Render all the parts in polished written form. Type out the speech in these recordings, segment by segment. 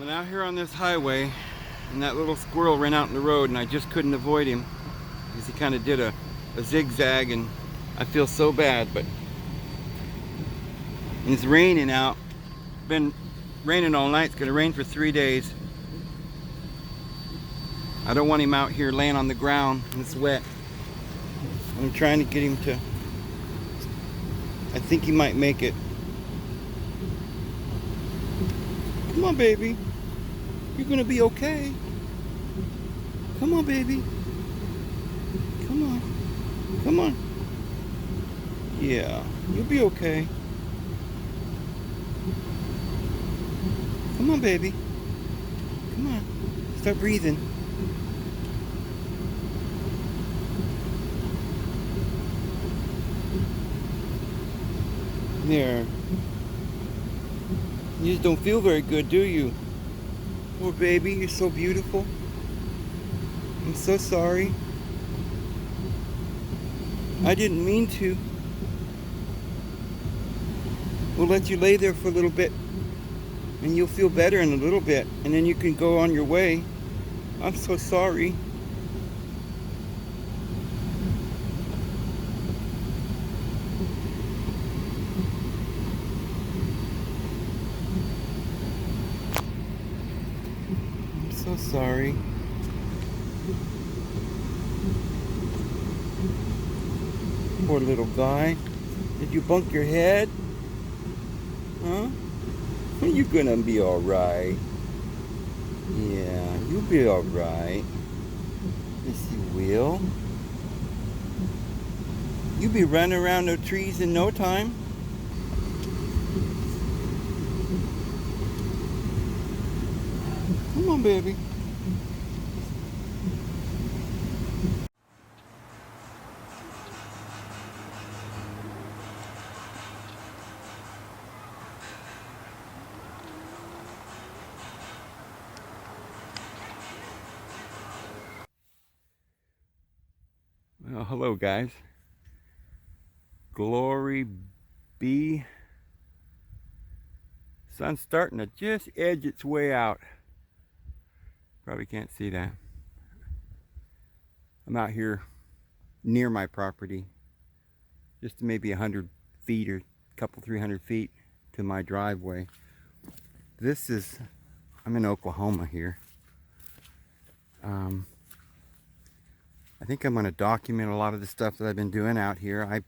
I'm out here on this highway, and that little squirrel ran out in the road, and I just couldn't avoid him because he kind of did a zigzag, and I feel so bad. But it's raining out. Been raining all night. It's gonna rain for 3 days. I don't want him out here laying on the ground and it's wet. I'm trying to get him to. I think he might make it. Come on, baby. You're gonna be okay. Come on, baby. Come on. Come on. Yeah, you'll be okay. Come on, baby. Come on. Start breathing. There. You just don't feel very good, do you? Poor baby, you're so beautiful. I'm so sorry. I didn't mean to. We'll let you lay there for a little bit, and you'll feel better in a little bit, and then you can go on your way. I'm so sorry. I'm so sorry. Poor little guy. Did you bump your head? Huh? Are you gonna be alright? Yeah, you'll be alright. Yes, you will. You'll be running around the trees in no time. Come on, baby. Well, hello, guys. Glory be. Sun's starting to just edge its way out. Probably can't see that. I'm out here near my property, just maybe 100 feet or a couple 300 feet to my driveway. I'm in Oklahoma here. I think I'm going to document a lot of the stuff that I've been doing out here. I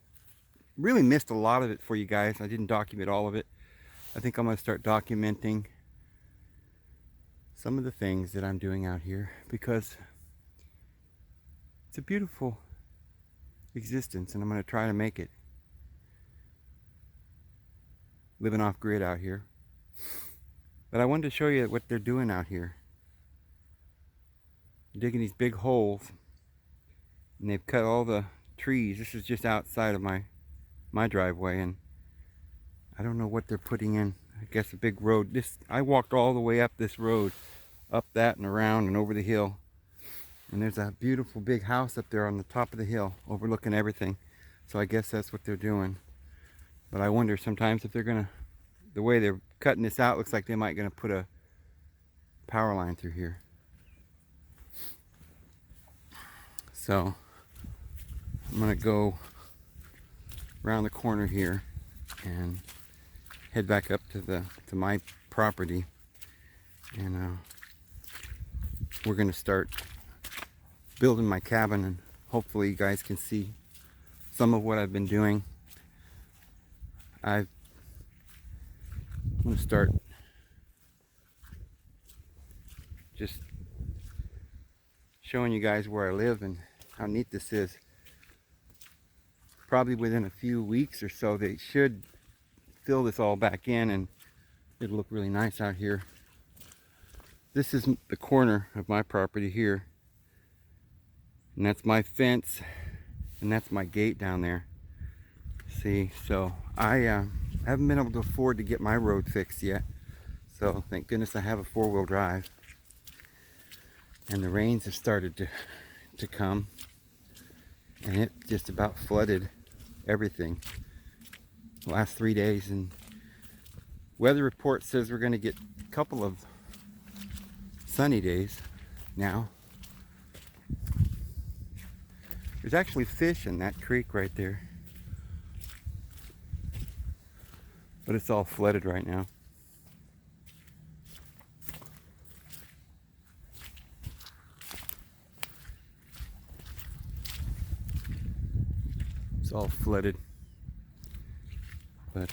really missed a lot of it for you guys. I didn't document all of it. I think I'm going to start documenting some of the things that I'm doing out here because it's a beautiful existence, and I'm going to try to make it. Living off grid out here. But I wanted to show you what they're doing out here. Digging these big holes, and they've cut all the trees. This is just outside of my driveway, and I don't know what they're putting in. I guess a big road. I walked all the way up this road, up that and around and over the hill. And there's a beautiful big house up there on the top of the hill, overlooking everything. So I guess that's what they're doing. But I wonder sometimes if they're gonna, the way they're cutting this out, looks like they might gonna put a power line through here. So I'm gonna go around the corner here and head back up to my property, and we're gonna start building my cabin, and hopefully you guys can see some of what I've been doing. I'm gonna start just showing you guys where I live and how neat this is. Probably within a few weeks or so they should fill this all back in, and it'll look really nice out here. This is the corner of my property here, and that's my fence, and that's my gate down there. See, so I haven't been able to afford to get my road fixed yet, so thank goodness I have a four-wheel drive. And the rains have started to come, and it just about flooded everything the last 3 days. And weather report says we're going to get a couple of sunny days now. There's actually fish in that creek right there. But it's all flooded right now. It's all flooded. But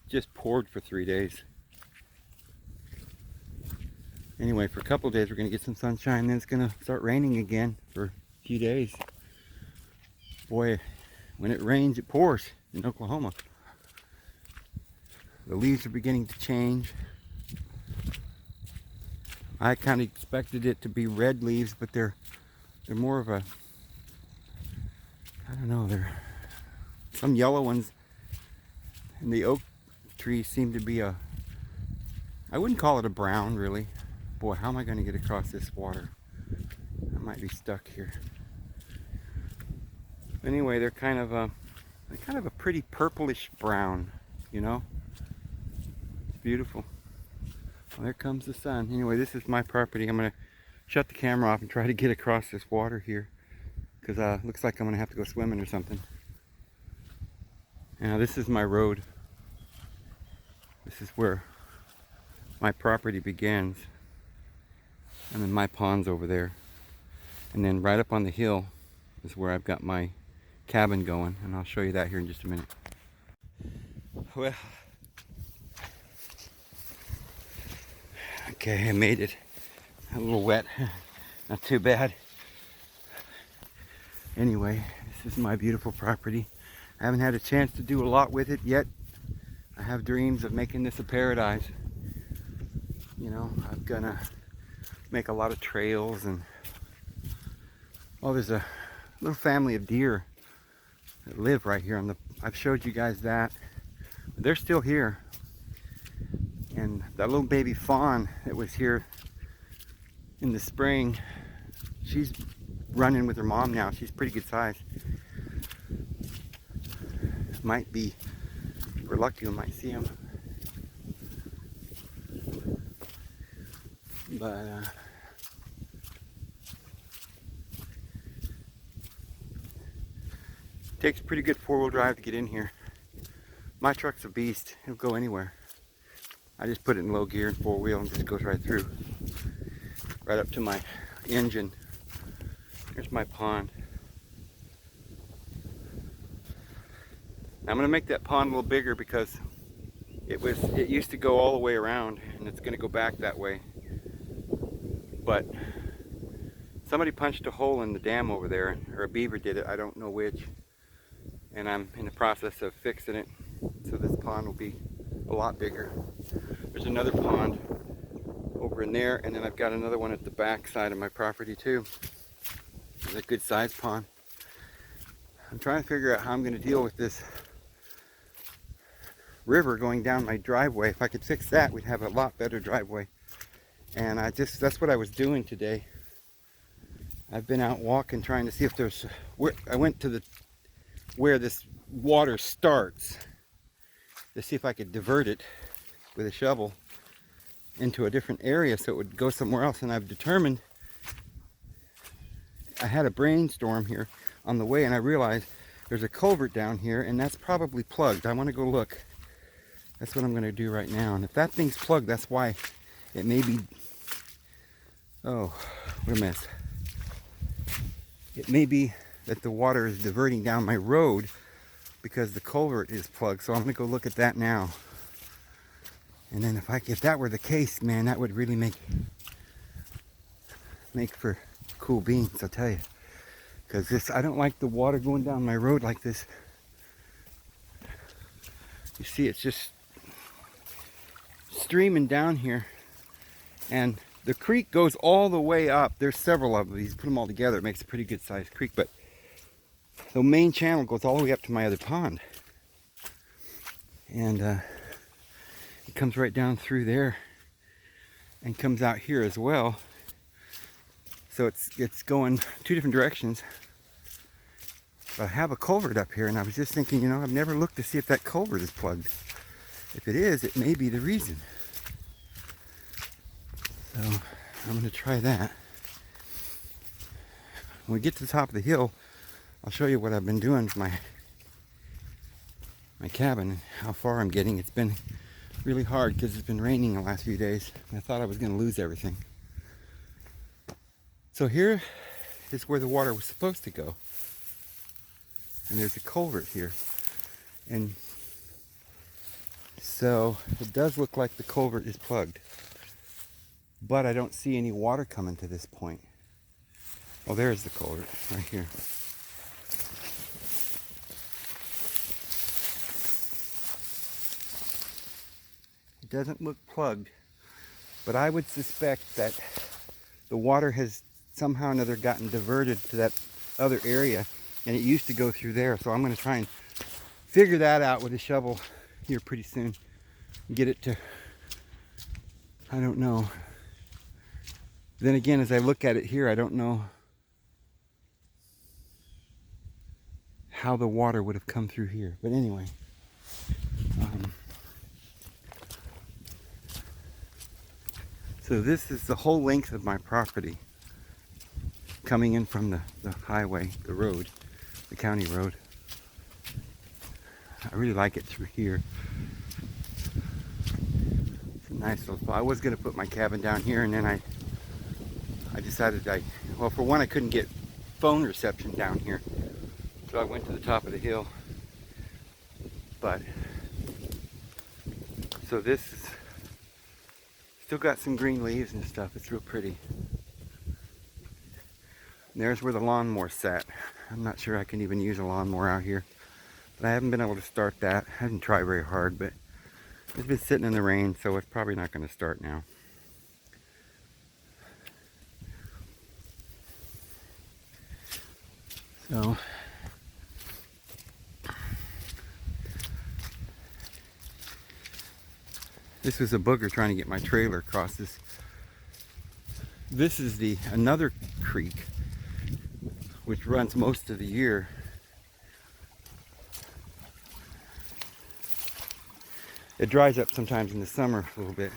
just poured for 3 days. Anyway, for a couple of days we're going to get some sunshine, then it's going to start raining again for a few days. Boy, when it rains, it pours in Oklahoma. The leaves are beginning to change. I kind of expected it to be red leaves, but they're more of a, I don't know, they're some yellow ones. And the oak trees seem to be a, I wouldn't call it a brown really. Boy, how am I going to get across this water? I might be stuck here. Anyway, they're kind of a pretty purplish brown, you know? It's beautiful. Well, there comes the sun. Anyway, this is my property. I'm going to shut the camera off and try to get across this water here, because looks like I'm going to have to go swimming or something. Now, this is my road. This is where my property begins. And then my pond's over there. And then right up on the hill is where I've got my cabin going, and I'll show you that here in just a minute. Well, okay, I made it. A little wet, not too bad. Anyway, this is my beautiful property. I haven't had a chance to do a lot with it yet. I have dreams of making this a paradise. You know, I'm gonna make a lot of trails, and oh, there's a little family of deer that live right here on the, I've showed you guys that. They're still here. And that little baby fawn that was here in the spring, she's running with her mom now. She's pretty good size. Might be, if we're lucky, we might see them. But takes pretty good four-wheel drive to get in here. My truck's a beast. It'll go anywhere. I just put it in low gear and four-wheel and just goes right through. Right up to my engine. Here's my pond. I'm going to make that pond a little bigger because it used to go all the way around, and it's going to go back that way. But somebody punched a hole in the dam over there, or a beaver did it, I don't know which. And I'm in the process of fixing it, so this pond will be a lot bigger. There's another pond over in there, and then I've got another one at the back side of my property too. It's a good sized pond. I'm trying to figure out how I'm going to deal with this river going down my driveway. If I could fix that, we'd have a lot better driveway. And that's what I was doing today. I've been out walking trying to see if there's, I went to where this water starts to see if I could divert it with a shovel into a different area so it would go somewhere else. And I've determined, I had a brainstorm here on the way, and I realized there's a culvert down here, and that's probably plugged. I want to go look. That's what I'm going to do right now. And if that thing's plugged, that's why it may be, oh, what a mess. It may be that the water is diverting down my road because the culvert is plugged. So I'm going to go look at that now. And then if that were the case, man, that would really make for cool beans, I'll tell you. Because I don't like the water going down my road like this. You see, it's just streaming down here. And the creek goes all the way up. There's several of these. Put them all together, it makes a pretty good sized creek. But the main channel goes all the way up to my other pond. And it comes right down through there and comes out here as well. So it's going two different directions. But I have a culvert up here, and I was just thinking, you know, I've never looked to see if that culvert is plugged. If it is, it may be the reason. So I'm going to try that. When we get to the top of the hill, I'll show you what I've been doing with my cabin and how far I'm getting. It's been really hard because it's been raining the last few days. I thought I was going to lose everything. So here is where the water was supposed to go. And there's a culvert here. And so it does look like the culvert is plugged. But I don't see any water coming to this point. Oh, there's the culvert right here. It doesn't look plugged, but I would suspect that the water has somehow or another gotten diverted to that other area, and it used to go through there. So I'm going to try and figure that out with a shovel here pretty soon. Get it to, I don't know. Then again, as I look at it here, I don't know how the water would have come through here. But anyway. So this is the whole length of my property, coming in from the highway, the road, the county road. I really like it through here. It's a nice little spot. I was going to put my cabin down here, and then I decided well, for one, I couldn't get phone reception down here, so I went to the top of the hill. But so this is still got some green leaves and stuff. It's real pretty. And there's where the lawnmower sat. I'm not sure I can even use a lawnmower out here, but I haven't been able to start that. I haven't tried very hard, but it's been sitting in the rain, so it's probably not going to start now. So this was a booger trying to get my trailer across this. This is another creek which runs most of the year. It dries up sometimes in the summer a little bit.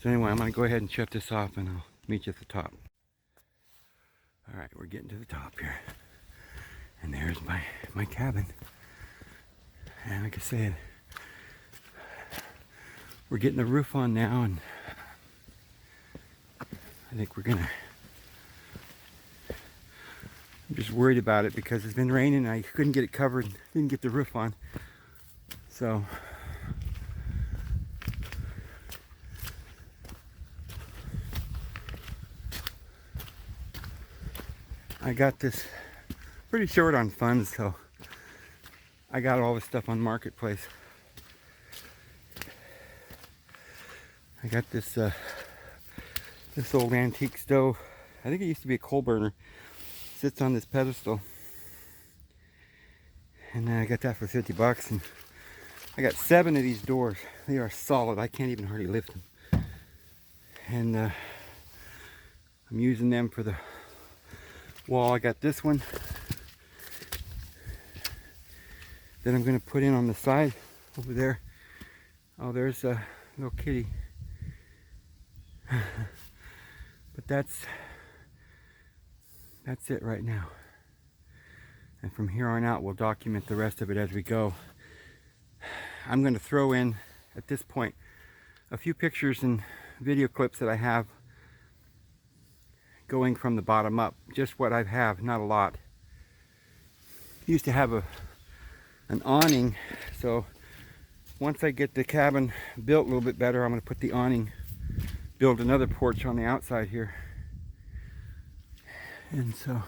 So anyway, I'm going to go ahead and shut this off, and I'll meet you at the top. All right, we're getting to the top here. And there's my cabin. And like I said, we're getting the roof on now, and I think we're gonna, I'm just worried about it because it's been raining and I couldn't get it covered, didn't get the roof on. So I got this pretty short on funds, so I got all this stuff on Marketplace. I got this this old antique stove. I think it used to be a coal burner. It sits on this pedestal, and I got that for 50 bucks. And I got 7 of these doors. They are solid. I can't even hardly lift them. And I'm using them for the wall. I got this one that I'm going to put in on the side over there. Oh, there's a little kitty. But that's it right now. And from here on out, we'll document the rest of it as we go. I'm going to throw in, at this point, a few pictures and video clips that I have going from the bottom up. Just what I have, not a lot. I used to have an awning, so once I get the cabin built a little bit better, I'm going to put the awning, build another porch on the outside here. And so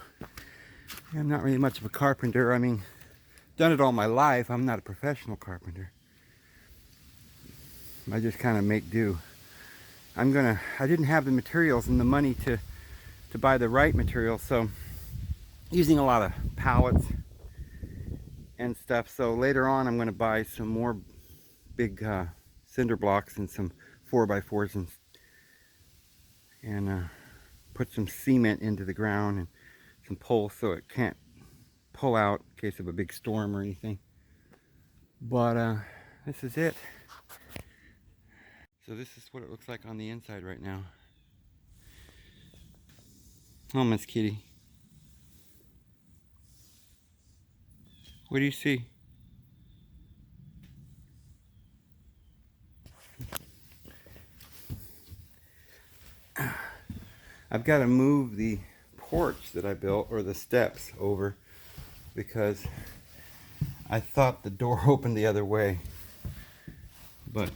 I'm not really much of a carpenter. I mean, done it all my life. I'm not a professional carpenter. I just kind of make do. I didn't have the materials and the money to buy the right materials, so using a lot of pallets and stuff. So later on, I'm going to buy some more big cinder blocks and some 4x4s and put some cement into the ground and some poles so it can't pull out in case of a big storm or anything. But this is it. So this is what it looks like on the inside right now. Oh, Miss Kitty. What do you see? I've got to move the porch that I built, or the steps, over because I thought the door opened the other way. But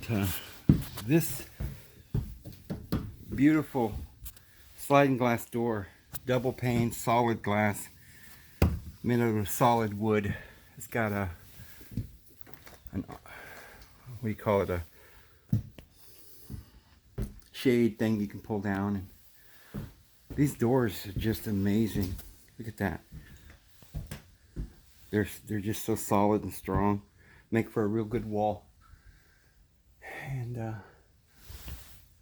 this beautiful sliding glass door, double pane, solid glass, made out of solid wood. It's got what do you call it, a shade thing you can pull down. And these doors are just amazing. Look at that. They're just so solid and strong. Make for a real good wall. And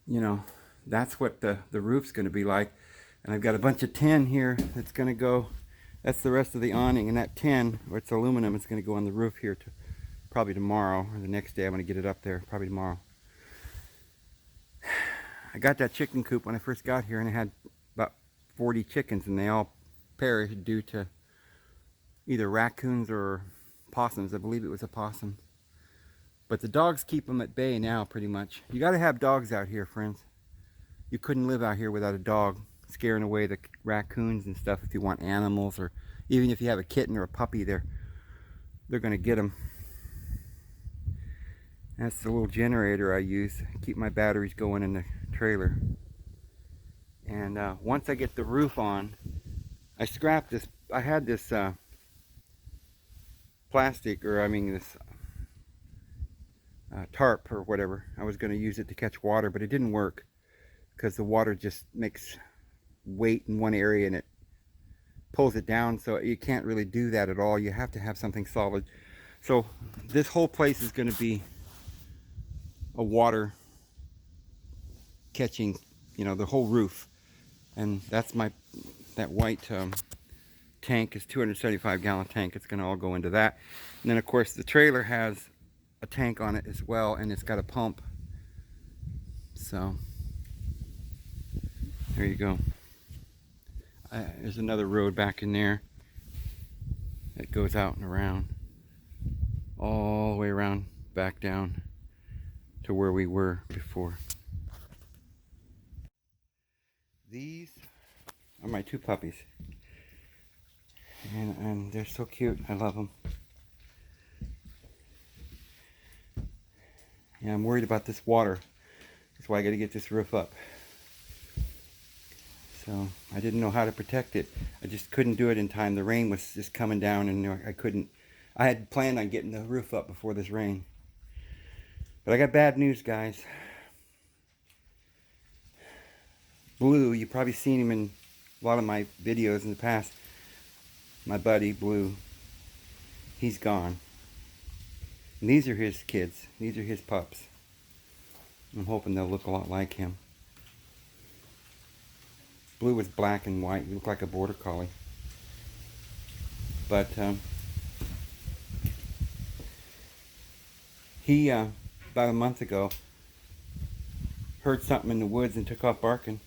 you know, that's what the roof's going to be like. And I've got a bunch of tin here that's going to go. That's the rest of the awning, and that tin, or it's aluminum, it's going to go on the roof here probably tomorrow, or the next day. I'm going to get it up there probably tomorrow. I got that chicken coop when I first got here, and I had about 40 chickens, and they all perished due to either raccoons or possums. I believe it was a possum. But the dogs keep them at bay now, pretty much. You got to have dogs out here, friends. You couldn't live out here without a dog scaring away the raccoons and stuff. If you want animals, or even if you have a kitten or a puppy, they're going to get them. That's the little generator I use to keep my batteries going in the trailer. And once I get the roof on, I scrapped this. I had this plastic, or I mean this tarp or whatever. I was going to use it to catch water, but it didn't work because the water just makes weight in one area and it pulls it down, so you can't really do that at all. You have to have something solid. So this whole place is going to be a water catching, you know, the whole roof. And that's that white tank is 275 gallon tank. It's going to all go into that. And then of course the trailer has a tank on it as well, and it's got a pump. So there you go. There's another road back in there that goes out and around, all the way around back down to where we were before. These are my two puppies, and they're so cute. I love them. Yeah, I'm worried about this water. That's why I got to get this roof up. So I didn't know how to protect it. I just couldn't do it in time. The rain was just coming down, and I couldn't. I had planned on getting the roof up before this rain. But I got bad news, guys. Blue, you've probably seen him in a lot of my videos in the past. My buddy, Blue, he's gone. And these are his kids. These are his pups. I'm hoping they'll look a lot like him. Blue was black and white. He looked like a border collie. But he, about a month ago, heard something in the woods and took off barking.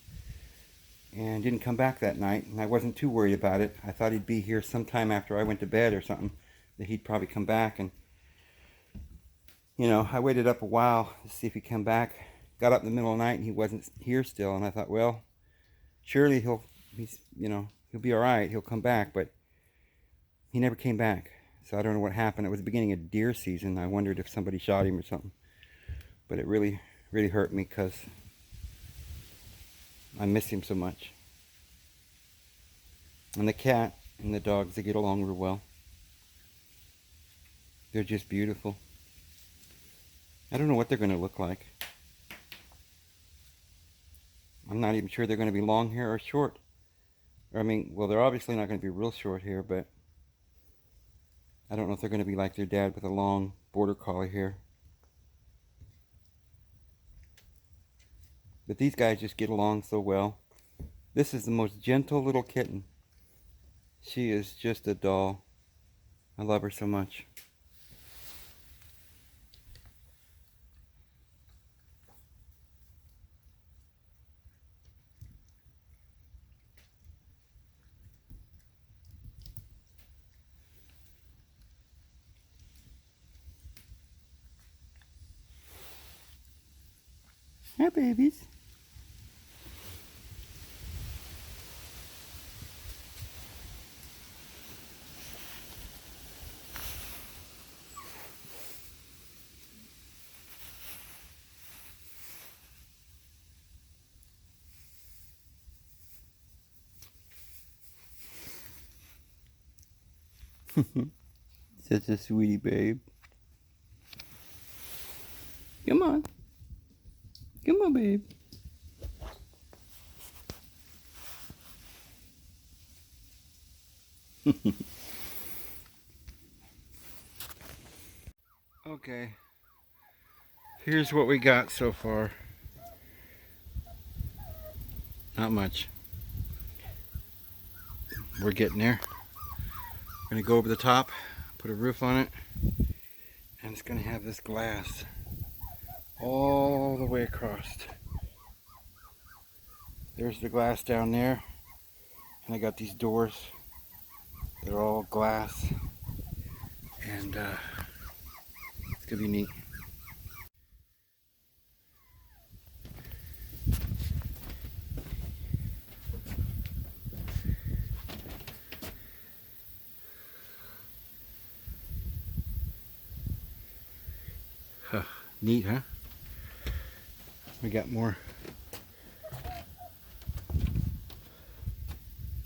And didn't come back that night. And I wasn't too worried about it. I thought he'd be here sometime after I went to bed or something, that he'd probably come back. And you know, I waited up a while to see if he'd come back. Got up in the middle of the night and he wasn't here still. And I thought, well, surely he'll be all right. He'll come back. But he never came back. So I don't know what happened. It was the beginning of deer season. I wondered if somebody shot him or something. But it really, really hurt me because I miss him so much. And the cat and the dogs, they get along real well. They're just beautiful. I don't know what they're going to look like. I'm not even sure they're going to be long hair or short. I mean, well, they're obviously not going to be real short hair, but I don't know if they're going to be like their dad with a long border collie hair. But these guys just get along so well. This is the most gentle little kitten. She is just a doll. I love her so much. Hi, babies. Such a sweetie, babe. Come on. Come on, babe. Okay. Here's what we got so far. Not much. We're getting there. I'm gonna go over the top, put a roof on it, and it's gonna have this glass all the way across. There's the glass down there, and I got these doors. They're all glass, and it's gonna be neat. Huh. Neat, huh? We got more.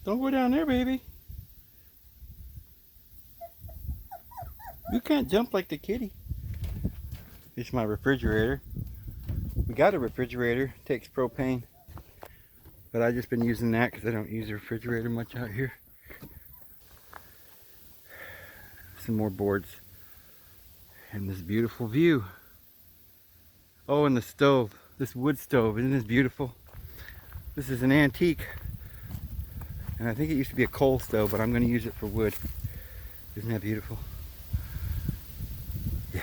Don't go down there, baby. You can't jump like the kitty. It's my refrigerator. We got a refrigerator. Takes propane. But I've just been using that because I don't use the refrigerator much out here. Some more boards. And this beautiful view. Oh, and the stove. This wood stove. Isn't this beautiful? This is an antique. And I think it used to be a coal stove, but I'm going to use it for wood. Isn't that beautiful? Yeah.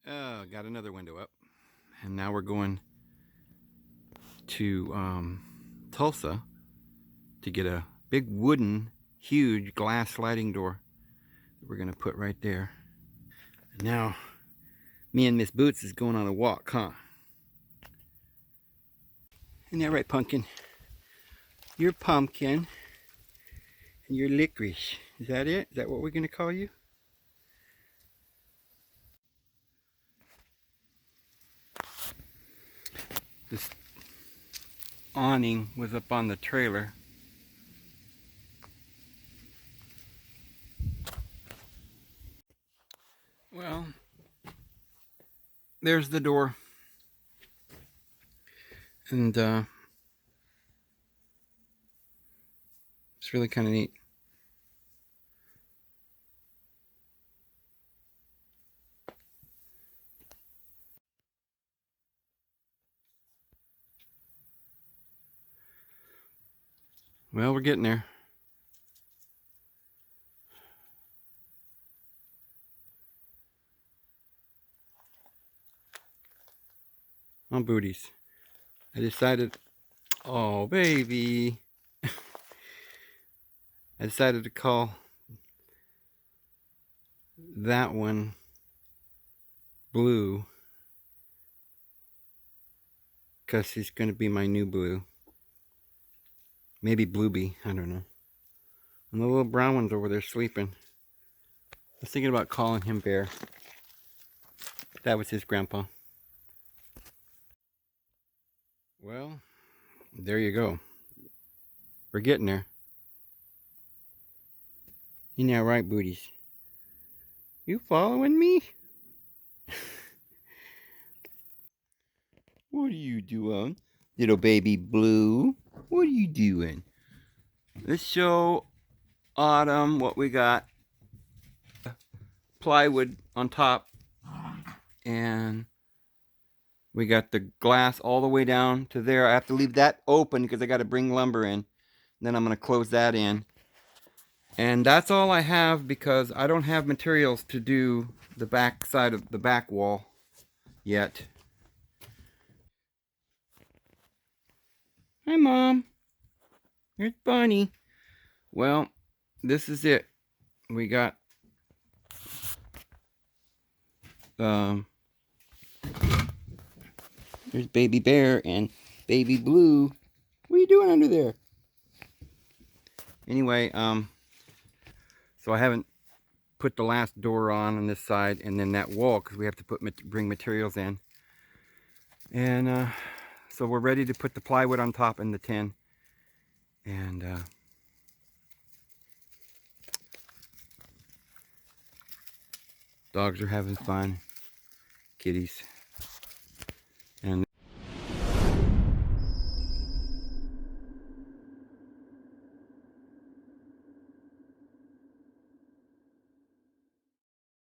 Oh, got another window up. And now we're going to Tulsa to get a big wooden, huge glass sliding door that we're going to put right there. And now, me and Miss Boots is going on a walk, huh? Isn't that right, Pumpkin? You're Pumpkin, and you're Licorice. Is that it? Is that what we're going to call you? This awning was up on the trailer. Well, there's the door. And it's really kind of neat. Well, we're getting there. On booties. I decided, oh baby. I decided to call that one blue because he's going to be my new blue. Maybe Bluebee, I don't know. And the little brown one's over there sleeping. I was thinking about calling him Bear. That was his grandpa. Well, there you go. We're getting there. Isn't that right, booties? You following me? What are you doing? Little baby Blue? What are you doing? Let's show Autumn what we got. Plywood on top. And we got the glass all the way down to there. I have to leave that open because I got to bring lumber in. Then I'm going to close that in. And that's all I have because I don't have materials to do the back side of the back wall yet. Hi, Mom. Here's Bunny. Well, this is it. We got there's Baby Bear and Baby Blue. What are you doing under there? Anyway, so I haven't put the last door on this side and then that wall because we have to bring materials in. And so we're ready to put the plywood on top and the tin. And dogs are having fun. Kitties.